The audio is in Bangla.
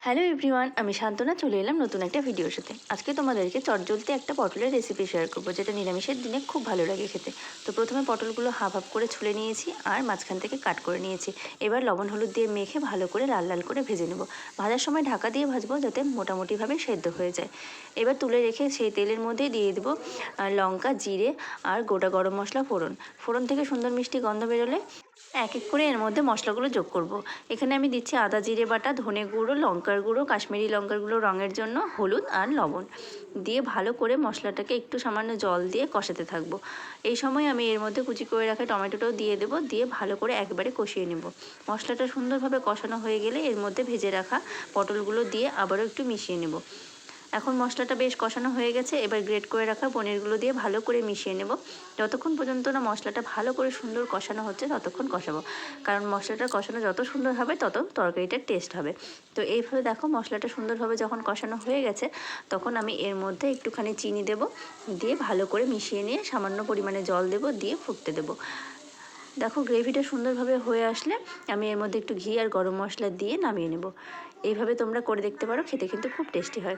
হ্যালো এভরিওয়ান, আমি শান্তনা চলে এলাম নতুন একটা ভিডিওর সাথে। আজকে তোমাদেরকে চটজলদি একটা পটলের রেসিপি শেয়ার করবো, যেটা নিরামিষের দিনে খুব ভালো লাগে খেতে। তো প্রথমে পটলগুলো হাফ হাফ করে ছুলে নিয়েছি আর মাঝখান থেকে কাট করে নিয়েছি। এবার লবণ হলুদ দিয়ে মেখে ভালো করে লাল লাল করে ভেজে নেব। ভাজার সময় ঢাকা দিয়ে ভাজবো যাতে মোটামুটিভাবে সেদ্ধ হয়ে যায়। এবার তুলে রেখে সেই তেলের মধ্যেই দিয়ে দেবো লঙ্কা, জিরে আর গোটা গরম মশলা ফোড়ন। ফোড়ন থেকে সুন্দর মিষ্টি গন্ধ বেরোলে এক এক করে এর মধ্যে মশলাগুলো যোগ করব। এখানে আমি দিচ্ছি আদা জিরে বাটা, ধনে গুঁড়ো, লঙ্কার গুঁড়ো, কাশ্মীরি লঙ্কার গুঁড়ো রঙের জন্য, হলুদ আর লবণ দিয়ে ভালো করে মশলাটাকে একটু সামান্য জল দিয়ে কষাতে থাকবো। এই সময় আমি এর মধ্যে কুচি করে রাখা টমেটোটাও দিয়ে দেবো, দিয়ে ভালো করে একবারে কষিয়ে নেব। মশলাটা সুন্দরভাবে কষানো হয়ে গেলে এর মধ্যে ভেজে রাখা পটলগুলো দিয়ে আবারও একটু মিশিয়ে নেব। এখন মশলাটা বেশ কষানো হয়ে গেছে। এবার গ্রেট করে রাখা পনিরগুলো দিয়ে ভালো করে মিশিয়ে নেব। যতক্ষণ পর্যন্ত না মশলাটা ভালো করে সুন্দর কষানো হচ্ছে ততক্ষণ কষাবো, কারণ মশলাটা কষানো যত সুন্দর হবে তত তরকারিটার টেস্ট হবে। তো এইভাবে দেখো মশলাটা সুন্দরভাবে যখন কষানো হয়ে গেছে তখন আমি এর মধ্যে একটুখানি চিনি দেব, দিয়ে ভালো করে মিশিয়ে নিয়ে সামান্য পরিমাণে জল দেব, দিয়ে ফুটতে দেবো। দেখো গ্রেভিটা সুন্দরভাবে হয়ে আসলে আমি এর মধ্যে একটু ঘি আর গরম মশলা দিয়ে নামিয়ে নেব। এইভাবে তোমরা করে দেখতে পারো, খেতে কিন্তু খুব টেস্টি হয়।